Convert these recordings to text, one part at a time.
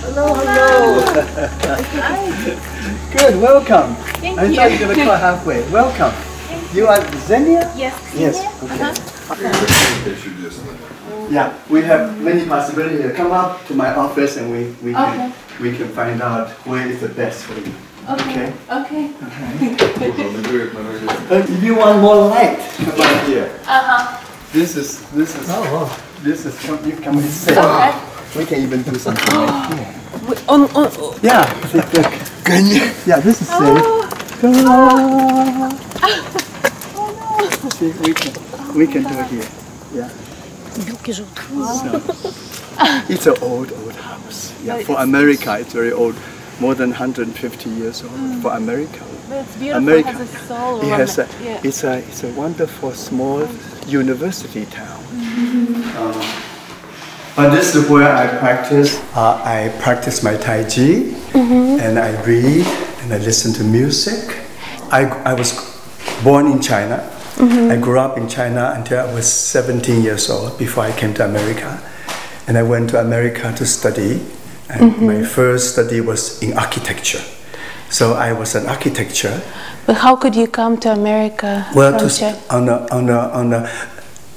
Hello, hello. Hi. Good, welcome. Thank I you. thought you were going to call halfway. Welcome. You are Xenia? Yes. Yes. Okay. Yeah, we have many possibilities here. Come up to my office and we can find out where is the best for you. Okay. Okay. If you want more light, come out here. This is what you come and sit. Okay. We can even do something right here. Yeah, yeah, this is safe. See, we can do it here. Yeah. So, it's an old house. Yeah, for America, it's very old, more than 150 years old. For America, But it's beautiful. America, It has a soul. it has it's a wonderful small university town. But this is where I practice. I practice my Tai Chi, and I read, and I listen to music. I was born in China. I grew up in China until I was 17 years old before I came to America. And I went to America to study. And my first study was in architecture. So I was an architecture. But how could you come to America? Well,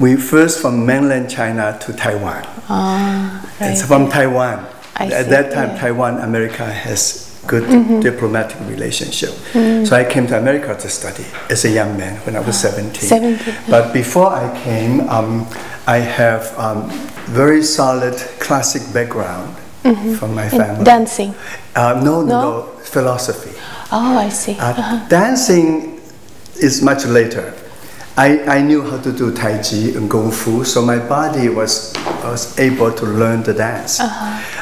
we first from mainland China to Taiwan. Right. It's from Taiwan. At that time, yeah. Taiwan, America has good diplomatic relationship. So I came to America to study as a young man when I was 17. But before I came, I have very solid classic background from my family. Dancing? No, philosophy. Oh, I see. Dancing is much later. I knew how to do Tai Chi and Kung Fu, so my body was able to learn the dance.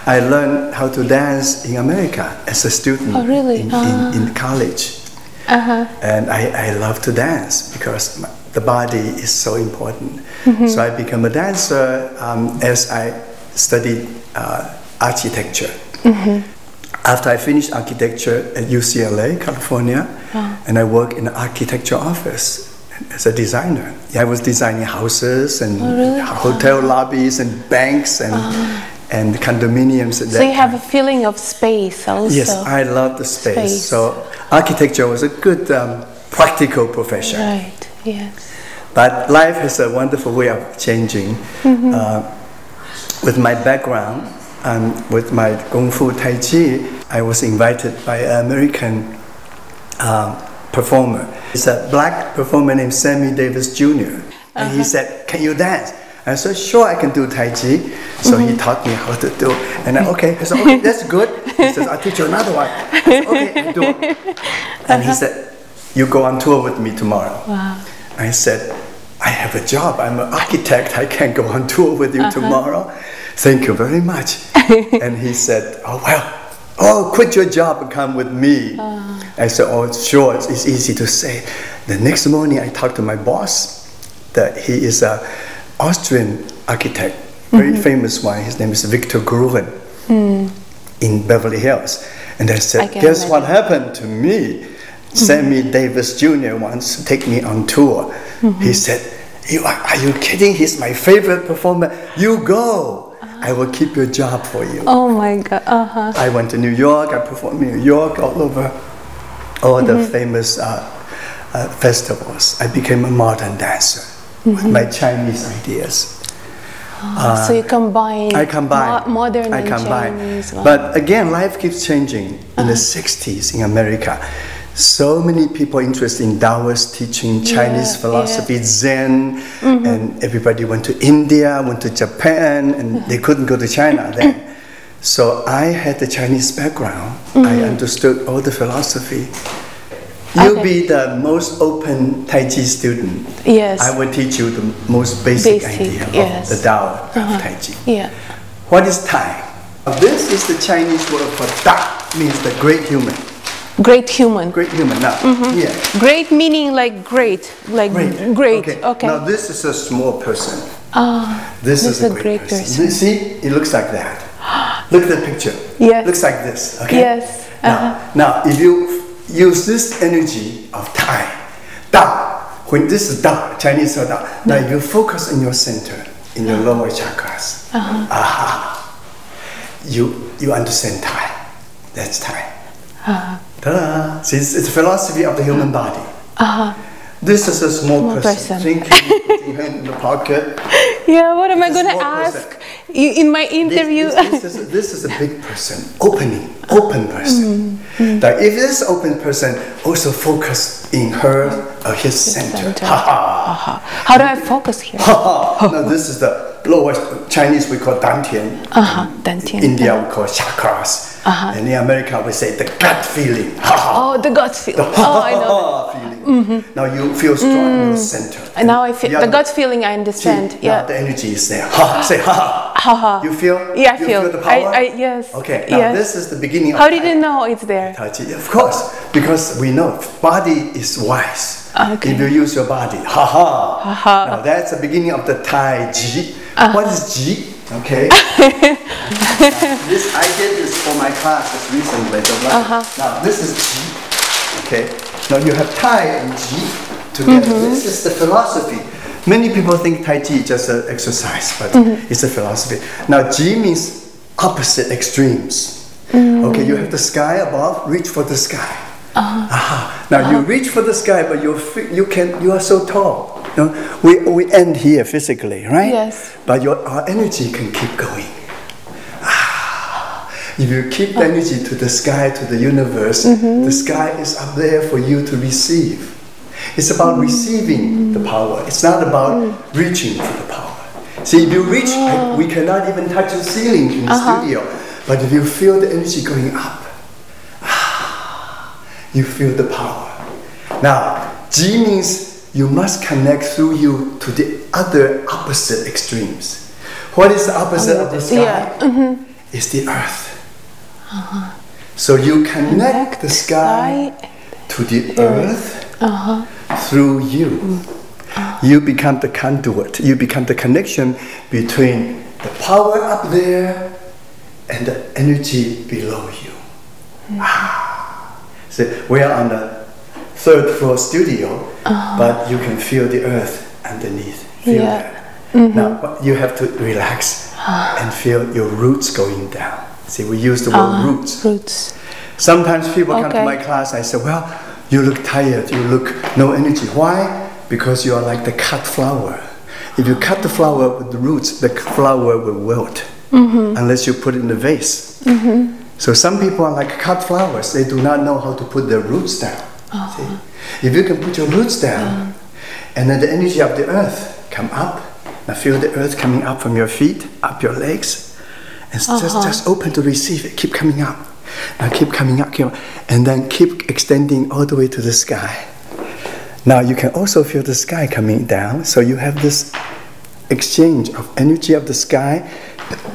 I learned how to dance in America as a student in college. And I love to dance because the body is so important. So I became a dancer as I studied architecture. After I finished architecture at UCLA, California, and I worked in the architecture office as a designer. I was designing houses and hotel lobbies and banks and condominiums. So you have a feeling of space also? Yes, I love the space. So architecture was a good practical profession. Right, yes. But life has a wonderful way of changing. With my background and with my Kung Fu Tai Chi, I was invited by an American performer. It's a black performer named Sammy Davis Jr. And he said, "Can you dance?" I said, "Sure, I can do Tai Chi." So he taught me how to do it. And I said, "Okay, that's good." He says, "I'll teach you another one." I said, "Okay, I'll do it." And he said, "You go on tour with me tomorrow." Wow. I said, "I have a job. I'm an architect. I can't go on tour with you tomorrow." "Thank you very much." And he said, quit your job and come with me. I said, "Oh, sure, it's easy to say." The next morning I talked to my boss, that he is an Austrian architect, very famous one. His name is Victor Gruven in Beverly Hills. And I said, "Guess what happened to me? Sammy Davis Jr. wants to take me on tour." He said, "Are you kidding? He's my favorite performer. You go. I will keep your job for you." Oh my God. I went to New York. I performed in New York, all over all the famous festivals. I became a modern dancer with my Chinese ideas. So you combine, modern and Chinese. Wow. But again, life keeps changing. In the 60s in America, so many people interested in Taoist teaching, Chinese philosophy, Zen, and everybody went to India, went to Japan, and they couldn't go to China then. So I had the Chinese background. I understood all the philosophy. You'll be the most open Tai Chi student. Yes. I will teach you the most basic idea of the Tao of Tai Chi. Yeah. What is Tai? This is the Chinese word for Da, means the great human. Great human. Great human. Now, Great meaning like great, like great. Okay. Now this is a small person. This is a great person. See, it looks like that. Look at the picture. Yes. Looks like this. Okay. Yes. Now, if you use this energy of Tai, Da, when this is Da, Chinese Da, now you focus in your center, in your lower chakras. you understand Thai. That's Thai. Ta-da! See, it's the philosophy of the human body. This is a small person. Thinking, putting hand in the pocket. Yeah, what am I going to ask in my interview? This is a big person, open person. That if this open person also focus in her or his center. How do I focus here? Now this is the lower Chinese we call dantian. Dantian. India we call chakras. And in America we say the gut feeling. Oh, the gut feeling. I know that. Feeling. Now you feel strong in your center. And now I feel the gut feeling. I understand. Yeah, the energy is there. Say You feel? Yeah, I feel the power. Yes. Okay. Now this is the beginning. How did you know it's there? Tai Chi. Of course, because we know body is wise. If you use your body, Now that's the beginning of the Tai Chi. What is Chi? Okay. This I did this for my classes recently. Now this is Chi. Okay. Now you have Tai and Chi together. This is the philosophy. Many people think Tai Chi is just an exercise, but it's a philosophy. Now Chi means opposite extremes. Okay, you have the sky above. Reach for the sky. Now you reach for the sky, but you are so tall. You know, we end here physically, right? Yes. But our energy can keep going. If you keep the energy to the sky, to the universe, the sky is up there for you to receive. It's about receiving the power. It's not about reaching for the power. See, if you reach, we cannot even touch the ceiling in the studio. But if you feel the energy going up, you feel the power. Now, Ji means you must connect through you to the other opposite extremes. What is the opposite of the sky? It's the earth. So you connect the sky to the earth through you. You become the conduit. You become the connection between the power up there and the energy below you. So we are on the 3rd floor studio, but you can feel the earth underneath. Feel that. Now you have to relax and feel your roots going down. See, we use the word roots. Sometimes people come to my class, I say, well, you look tired, you look no energy. Why? Because you are like the cut flower. If you cut the flower with the roots, the flower will wilt unless you put it in the vase. So some people are like cut flowers. They do not know how to put their roots down. See? If you can put your roots down, and then the energy of the earth come up, now feel the earth coming up from your feet, up your legs, and just open to receive it. Keep coming up. Now keep coming up, and then keep extending all the way to the sky. Now you can also feel the sky coming down, so you have this exchange of energy of the sky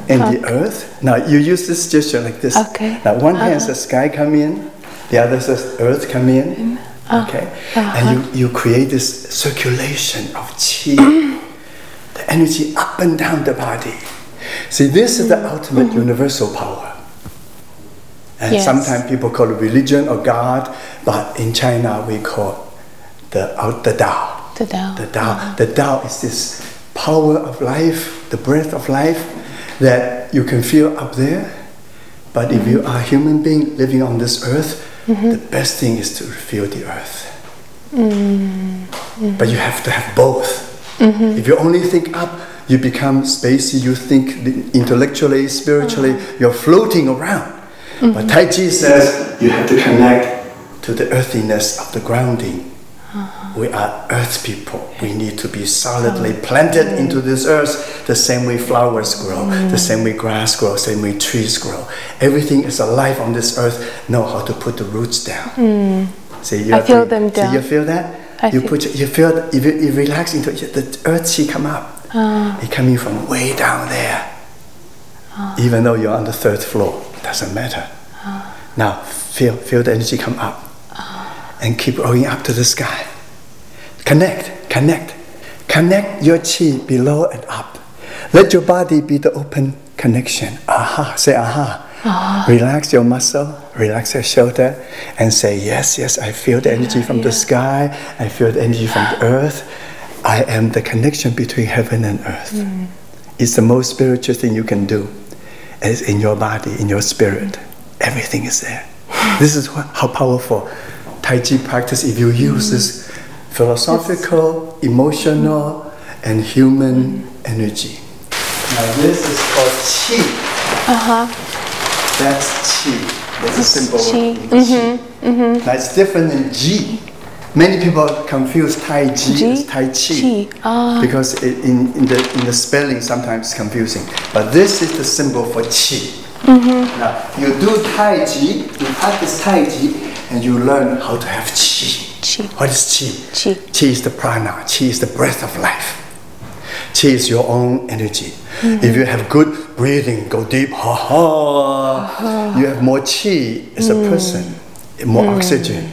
and the earth. Now you use this gesture like this. Now one hand says sky come in, the other says earth come in. And you create this circulation of qi, the energy up and down the body. See, this is the ultimate universal power. And sometimes people call it religion or God, but in China we call the Tao. The Tao. The Tao is this power of life, the breath of life that you can feel up there. But if you are a human being living on this earth, the best thing is to feel the earth. But you have to have both. If you only think up, you become spacey, you think intellectually, spiritually, you're floating around. But Tai Chi says you have to connect to the earthiness of the grounding. We are earth people. We need to be solidly planted into this earth the same way flowers grow, the same way grass grows, the same way trees grow. Everything is alive on this earth. Know how to put the roots down. See, I feel them down. See, you feel that? You feel if you relax into it, the earth chi come up. It's coming from way down there. Even though you're on the 3rd floor, it doesn't matter. Now feel the energy come up and keep going up to the sky. Connect your chi below and up. Let your body be the open connection. Say Relax your muscle, relax your shoulder, and say, yes, I feel the energy from the sky, I feel the energy from the earth. I am the connection between heaven and earth. It's the most spiritual thing you can do. is in your body, in your spirit. Everything is there. This is how powerful Tai Chi practice, if you use this philosophical, emotional, and human energy. Now this is called Qi. That's Qi. That's a symbol of Qi. Now it's different than Ji. Many people confuse Tai Chi with Tai Chi because in the spelling sometimes it's confusing. But this is the symbol for Qi. Now you do Tai Chi, you practice Tai Chi, and you learn how to have Qi. What is Qi? Qi is the prana. Qi is the breath of life. Qi is your own energy. If you have good breathing, go deep, you have more Qi as a person, more oxygen.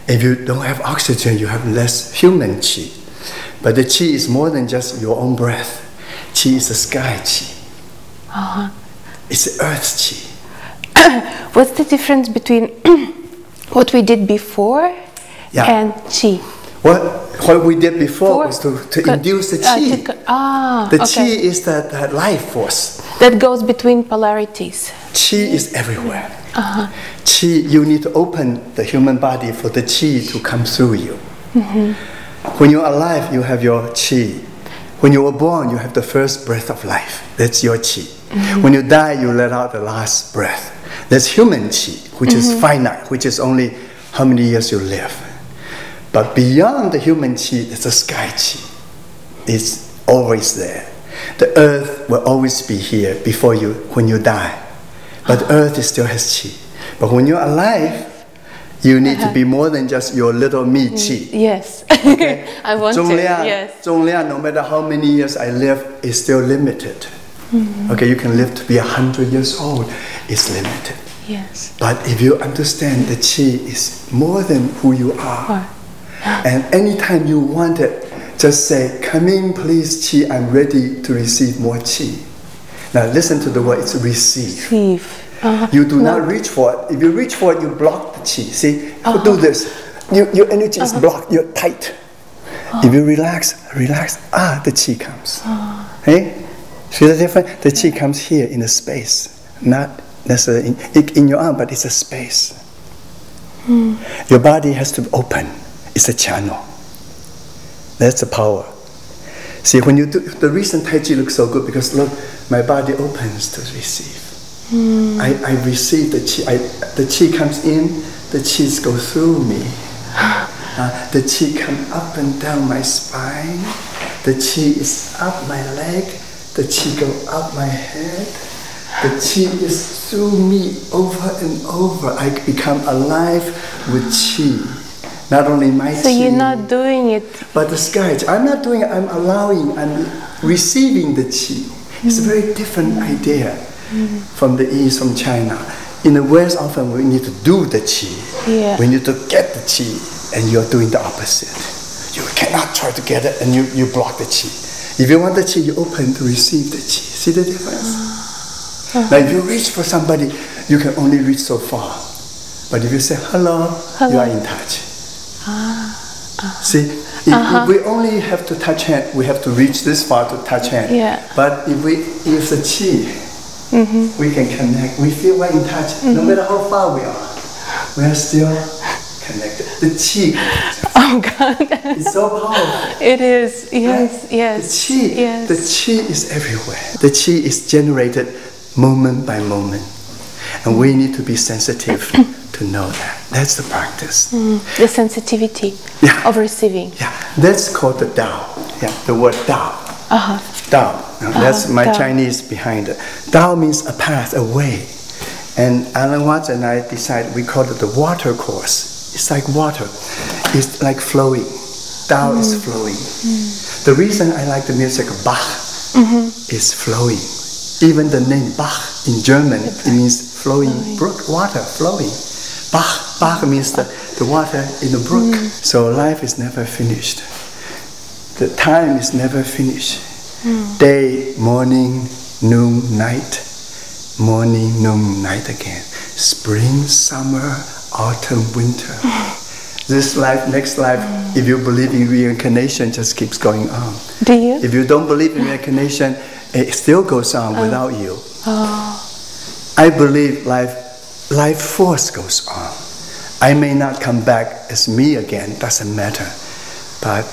If you don't have oxygen, you have less human Qi. But the Qi is more than just your own breath. Qi is the sky Qi. It's the earth Qi. What's the difference between what we did before and Qi? What we did before was to induce the Qi. The Qi is that life force. That goes between polarities. Qi is everywhere. Qi, you need to open the human body for the Qi to come through you. When you're alive, you have your Qi. When you were born, you have the first breath of life. That's your Qi. When you die, you let out the last breath. That's human Qi, which is finite, which is only how many years you live. But beyond the human Qi, there's a sky Qi. It's always there. The earth will always be here before you, when you die. But the earth still has Qi. But when you're alive, you need to be more than just your little me Qi. Yes. Okay? I want to, yes. Zhongliang, no matter how many years I live, is still limited. Okay, you can live to be 100 years old. It's limited. Yes. But if you understand the Qi is more than who you are, and anytime you want it, just say, come in please Qi, I'm ready to receive more Qi. Now listen to the word, it's receive. You do not reach for it. If you reach for it, you block the Qi. See, you do this. Your energy is blocked, you're tight. If you relax, the Qi comes. Hey? See the difference? The Qi comes here in a space, not necessarily in your arm, but it's a space. Your body has to open. It's a channel. That's the power. See, when you do, the reason Tai Chi looks so good, because look, my body opens to receive. I receive the Qi. The Qi comes in, the Qis go through me. The Qi comes up and down my spine. The Qi is up my leg. The Qi go up my head. The Qi is through me over and over. I become alive with Qi. Not only my Qi. So you're not doing it. But the sky Qi. I'm not doing it, I'm allowing, I'm receiving the Qi. It's a very different idea from the East, from China. In the West, often we need to do the Qi. We need to get the Qi, and you're doing the opposite. You cannot try to get it, and you block the Qi. If you want the Qi, you open to receive the Qi. See the difference? Now, if you reach for somebody, you can only reach so far. But if you say hello, you are in touch. See, if we only have to touch hand, we have to reach this far to touch hand. But if the Qi, we can connect. We feel we're in touch. No matter how far we are still connected. The Qi connects us. Oh God! It's so powerful. It is. Yes. Right? Yes. The Qi. Yes. The Qi is everywhere. The Qi is generated moment by moment, and we need to be sensitive to know that. That's the practice. The sensitivity of receiving. That's called the Tao. The word Tao. Tao. That's my Tao. Chinese behind it. Tao means a path, a way. And Alan Watts and I decided, we call it the water course. It's like water. It's like flowing. Tao is flowing. The reason I like the music of Bach is flowing. Even the name Bach in German, it means flowing brook, water, flowing. Bach means the water in the brook. So life is never finished. The time is never finished. Day, morning, noon, night. Morning, noon, night again. Spring, summer, autumn, winter. This life, next life, if you believe in reincarnation, just keeps going on. Do you? If you don't believe in reincarnation, It still goes on without you. I believe life force goes on. I may not come back as me again, doesn't matter. But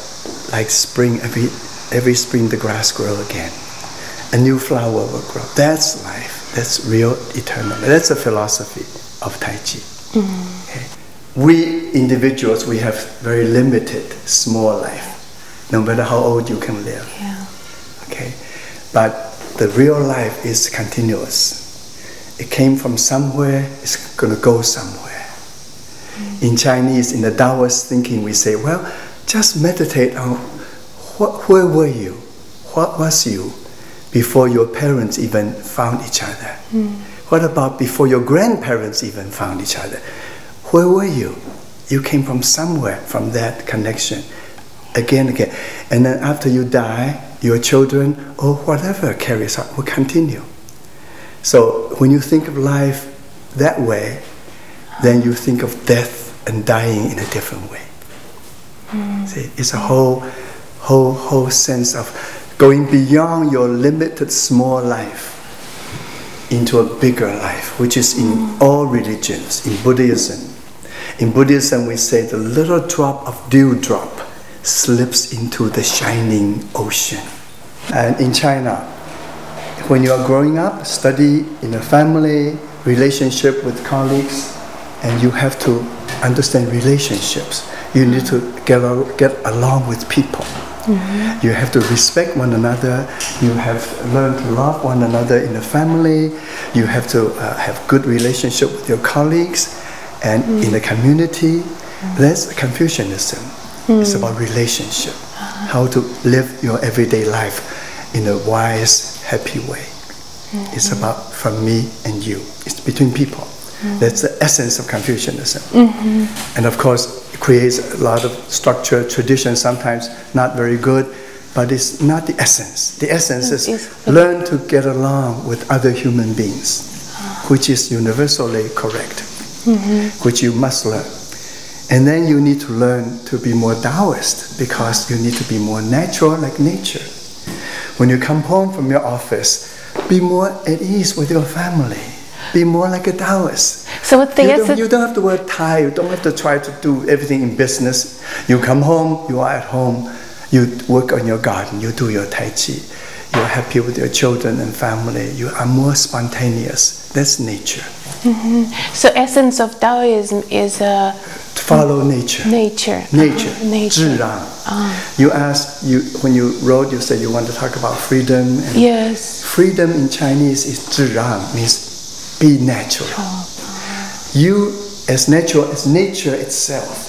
like spring, every spring the grass grows again. A new flower will grow. That's life. That's real eternal. That's the philosophy of Tai Chi. Okay? We individuals, we have very limited, small life. No matter how old you can live. Yeah. Okay? But the real life is continuous. It came from somewhere, it's going to go somewhere. In Chinese, in the Taoist thinking, we say, well, just meditate on where were you? What was you before your parents even found each other? What about before your grandparents even found each other? Where were you? You came from somewhere, from that connection. Again. And then after you die, your children or whatever carries on will continue. So when you think of life that way, then you think of death and dying in a different way. See, it's a whole sense of going beyond your limited small life into a bigger life, which is in all religions. In Buddhism, we say the little drop of dewdrop slips into the shining ocean. And in China, when you are growing up, study in a family, relationship with colleagues, and you have to understand relationships. You need to get along with people. You have to respect one another. You have learned to love one another in the family. You have to have good relationship with your colleagues and in the community. That's Confucianism. It's about relationship. How to live your everyday life in a wise, happy way. It's about from me and you. It's between people. That's the essence of Confucianism. And of course, it creates a lot of structure, tradition, sometimes not very good, but it's not the essence. The essence is learn to get along with other human beings, which is universally correct, which you must learn. And then you need to learn to be more Taoist, because you need to be more natural, like nature. When you come home from your office, be more at ease with your family. Be more like a Taoist. So you don't have to wear tie. You don't have to try to do everything in business. You come home, you are at home, you work on your garden, you do your Tai Chi. You're happy with your children and family. You are more spontaneous. That's nature. So essence of Taoism is to follow nature. Nature. 自然. You asked, when you wrote, you said you want to talk about freedom. And yes. Freedom in Chinese is 自然, means be natural. You as natural as nature itself.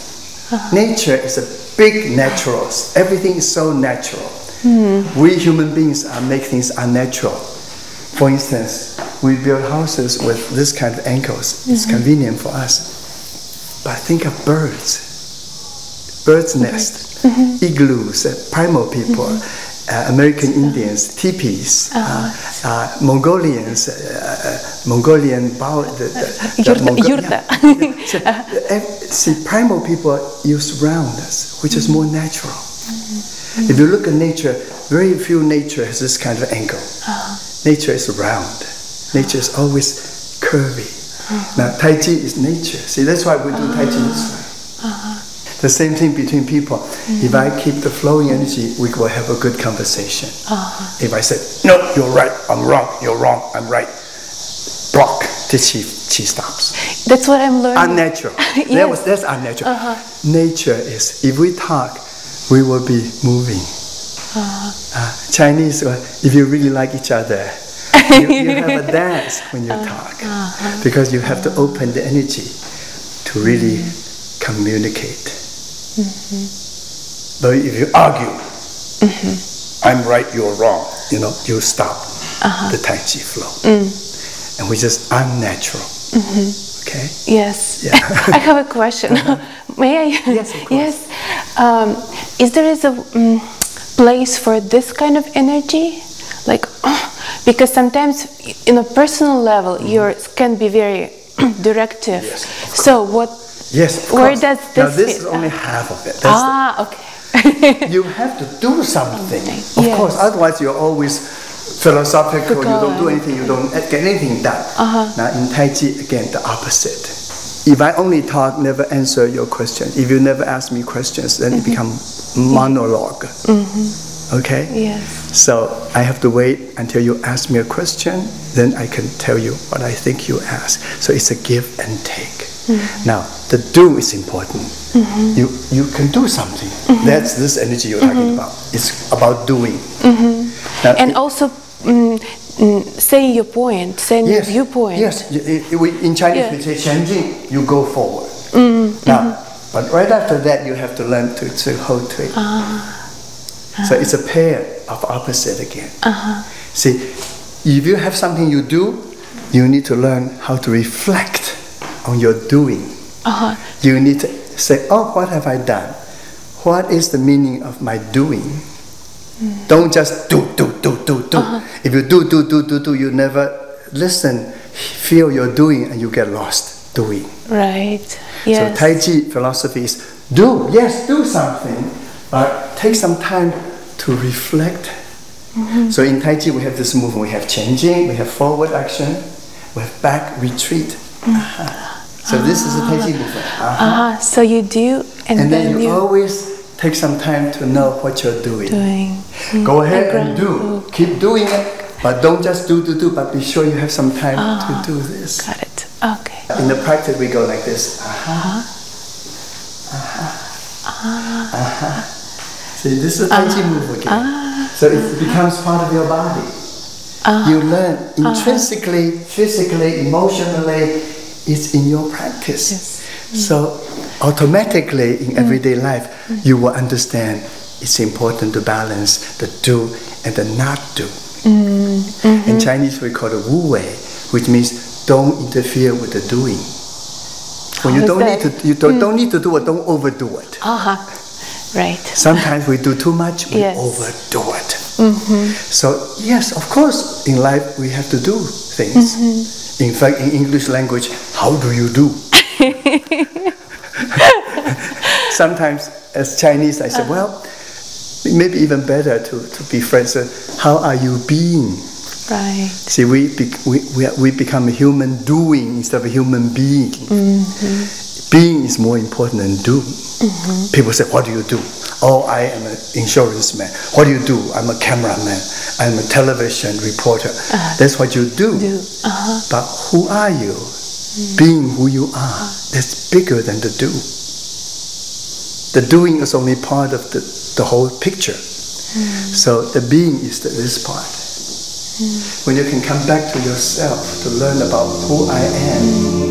Nature is a big natural. Everything is so natural. We human beings make things unnatural. For instance, we build houses with this kind of angles. It's convenient for us. But think of bird's nest, igloos, primal people, American Indians, teepees, Mongolians, Mongolian See, primal people use roundness, which is more natural. If you look at nature, very few nature has this kind of angle. Nature is round. Nature is always curvy. Now, Tai Chi is nature. See, that's why we do Tai Chi this way. The same thing between people. If I keep the flowing energy, we will have a good conversation. If I say, no, you're right, I'm wrong, you're wrong, I'm right, block, the chi stops. That's what I'm learning. Unnatural. Yes. That's unnatural. Nature is, if we talk, we will be moving. Chinese, if you really like each other, you have a dance when you talk. Because you have to open the energy to really communicate. But if you argue, I'm right, you're wrong, you stop the Tai Chi flow. And which is unnatural. Okay? Yes. Yeah. I have a question. May I? Yes, of course. Yes. Is there a place for this kind of energy? Like, because sometimes in a personal level, yours can be very directive. Yes, so what? Yes, of where course. does this Now this fit? is only half of it. Okay. You have to do something. Of course, otherwise you're always philosophical, you don't do anything, you don't get anything done. Now in Tai Chi, again, the opposite. If I only talk, never answer your question, if you never ask me questions, then it becomes monologue. Okay? Yes. So I have to wait until you ask me a question, then I can tell you what I think you ask. So it's a give and take. Now, the do is important. You can do something. That's this energy you're talking about. It's about doing. Now, and also saying your point, saying your viewpoint. Yes, in Chinese we say 前进, you go forward. Now, but right after that you have to learn to hold to it. So it's a pair of opposite again. See, if you have something you do, you need to learn how to reflect on your doing. You need to say, oh, what have I done? What is the meaning of my doing? Don't just do. If you do, you never listen, feel your doing, and you get lost doing. Right. Yes. So Tai Chi philosophy is do. Yes, do something, but take some time to reflect. So in Tai Chi we have this movement. We have changing, we have forward action, we have back retreat. So this is a Tai Chi movement. So you do, and then you always take some time to know what you're doing. Go ahead and do. Keep doing it, but don't just do, but be sure you have some time to do this. Got it. Okay. In the practice we go like this. See, this is a Tai Chi move again. So it becomes part of your body. You learn intrinsically, physically, emotionally, it's in your practice. Yes. So automatically in everyday life, you will understand it's important to balance the do and the not do. In Chinese we call it wu wei, which means don't interfere with the doing. When you don't need to do it, don't overdo it. Right. Sometimes we do too much, we overdo it. So yes, of course, in life we have to do things. In fact, in English language, how do you do? Sometimes, as Chinese, I say, well, maybe even better to be friends. How are you being? Right. See, we become a human doing instead of a human being. Being is more important than do. People say, what do you do? Oh, I am an insurance man. What do you do? I'm a cameraman. I'm a television reporter. That's what you do. But who are you? Being who you are, that's bigger than the do. The doing is only part of the whole picture. So the being is this part. When you can come back to yourself to learn about who I am,